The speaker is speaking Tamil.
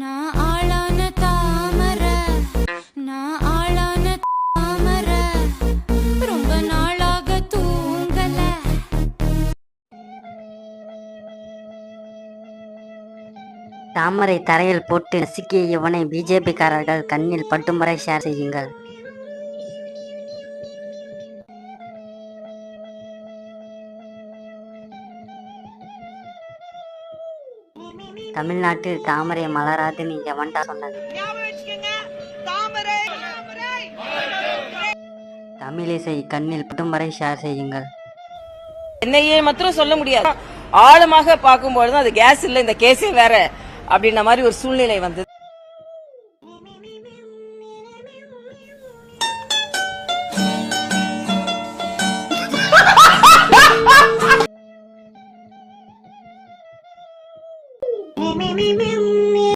நான் ஆளான தாமரை, நான் ஆளான தாமரை, ரொம்ப நாளாக தூங்கல. தாமரை தரையில் போட்டு நசுக்கிய இவனை பிஜேபி காரர்கள் கண்ணில் பட்டும் வரை ஷேர் செய்யுங்கள். தமிழ்நாட்டில் தாமரை மலராதுன்னு எவன்டா சொன்னது? தமிழிசை கண்ணில் பட்டும் வரை ஷேர் செய்யுங்கள். என்னையே மாத்திரம் சொல்ல முடியாது, ஆழமாக பார்க்கும்பொழுது அது கேஸ் இல்லை, இந்த கேஸே வேற அப்படின்ற மாதிரி ஒரு சூழ்நிலை வந்தது.